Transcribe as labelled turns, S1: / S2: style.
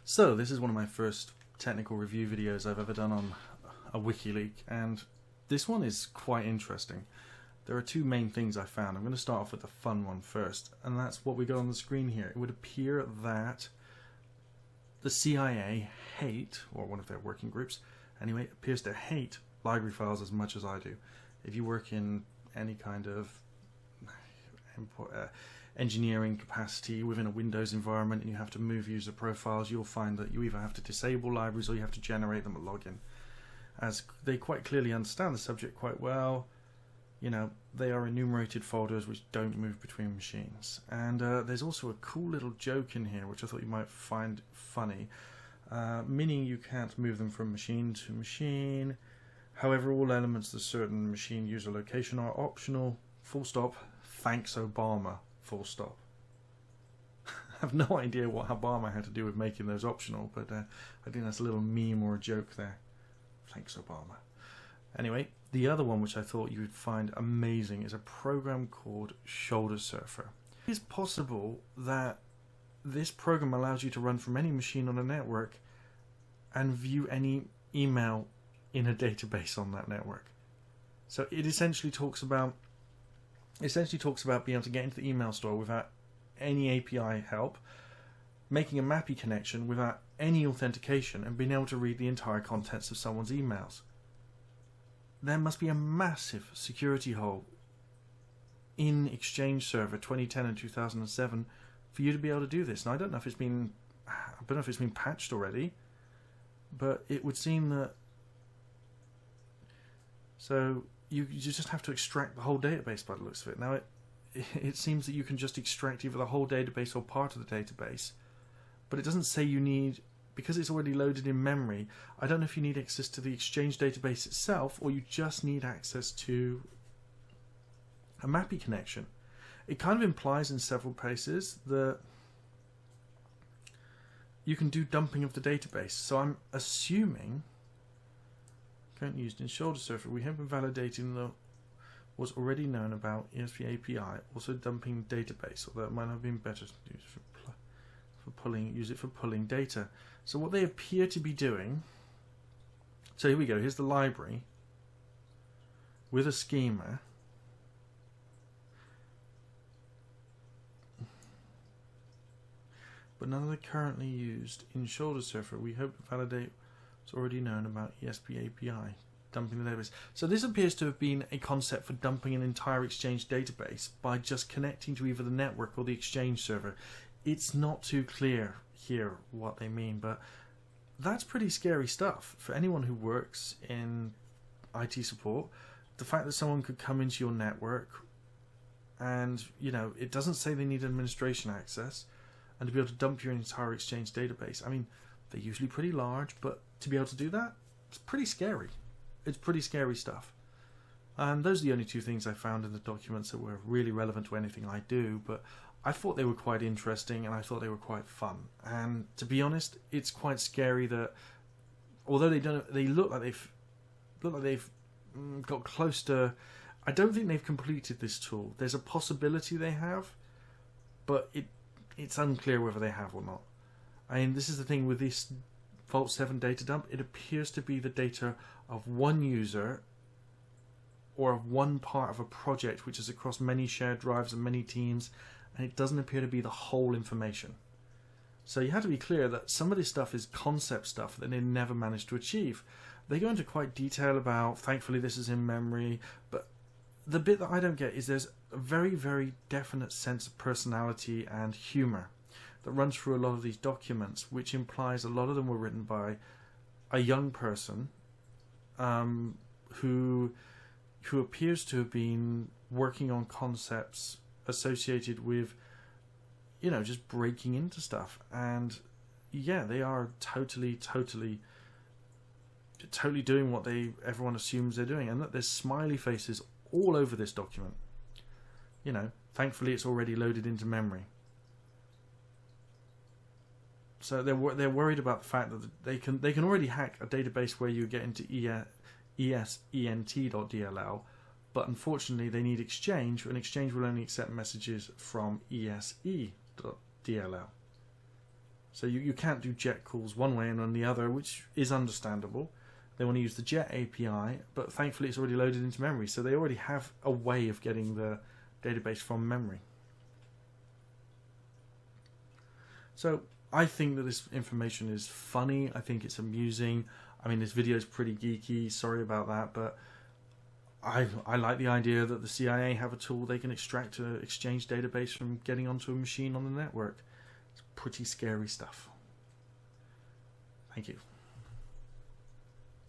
S1: So this is one of my first technical review videos I've ever done on a Wikileaks, and this one is quite interesting. There are two main things I found. I'm going to start off with the fun one first, and that's what we got on the screen here. It would appear that the CIA hate, or one of their working groups anyway, appears to hate library files as much as I do. If you work in any kind of engineering capacity within a Windows environment and you have to move user profiles, you'll find that you either have to disable libraries or you have to generate them at login. As they quite clearly understand the subject quite well, you know, they are enumerated folders which don't move between machines. And there's also a cool little joke in here which I thought you might find funny, meaning you can't move them from machine to machine. However, all elements of a certain machine user location are optional, full stop, thanks Obama, full stop. I have no idea what Obama had to do with making those optional, but I think that's a little meme or a joke there. Thanks Obama. Anyway, the other one which I thought you would find amazing is a program called Shoulder Surfer. It is possible that this program allows you to run from any machine on a network and view any email in a database on that network. So it essentially talks about being able to get into the email store without any API help, making a MAPI connection without any authentication, and being able to read the entire contents of someone's emails. There must be a massive security hole in Exchange Server 2010 and 2007 for you to be able to do this. Now I don't know if it's been patched already, but it would seem that. So you just have to extract the whole database by the looks of it. Now it seems that you can just extract either the whole database or part of the database, but it doesn't say you need, because it's already loaded in memory. I don't know if you need access to the Exchange database itself or you just need access to a MAPI connection. It kind of implies in several places that you can do dumping of the database. So I'm assuming, currently used in Shoulder Surfer, we have been validating the was already known about ESP API, also dumping database, although it might have been better to use use it for pulling data. So what they appear to be doing, so here we go, here's the library with a schema. But none of the currently used in Shoulder Surfer. We hope to validate what's already known about ESP API, dumping the database. So this appears to have been a concept for dumping an entire Exchange database by just connecting to either the network or the Exchange server. It's not too clear here what they mean, but that's pretty scary stuff for anyone who works in IT support. The fact that someone could come into your network and, you know, it doesn't say they need administration access, and to be able to dump your entire Exchange database. I mean, they're usually pretty large, but to be able to do that, it's pretty scary. It's pretty scary stuff. And those are the only two things I found in the documents that were really relevant to anything I do, but I thought they were quite interesting and I thought they were quite fun. And to be honest, it's quite scary that although they look like they've got close to, I don't think they've completed this tool. There's a possibility they have, but it's unclear whether they have or not. I mean, this is the thing with this Vault 7 data dump. It appears to be the data of one user or of one part of a project which is across many shared drives and many teams, and it doesn't appear to be the whole information. So you have to be clear that some of this stuff is concept stuff that they never managed to achieve. They go into quite detail about, thankfully this is in memory, but the bit that I don't get is there's a very, very definite sense of personality and humour that runs through a lot of these documents, which implies a lot of them were written by a young person who appears to have been working on concepts associated with, you know, just breaking into stuff. And yeah, they are totally doing what everyone assumes they're doing. And look, there's smiley faces all over this document. You know, thankfully it's already loaded into memory. So they're worried about the fact that they can already hack a database where you get into esent.dll, but unfortunately they need Exchange, and Exchange will only accept messages from ese.dll. So you can't do JET calls one way and on the other, which is understandable. They want to use the JET API, but thankfully it's already loaded into memory, so they already have a way of getting the database from memory. So I think that this information is funny. I think it's amusing. I mean, this video is pretty geeky. Sorry about that, but I like the idea that the CIA have a tool they can extract an Exchange database from getting onto a machine on the network. It's pretty scary stuff. Thank you.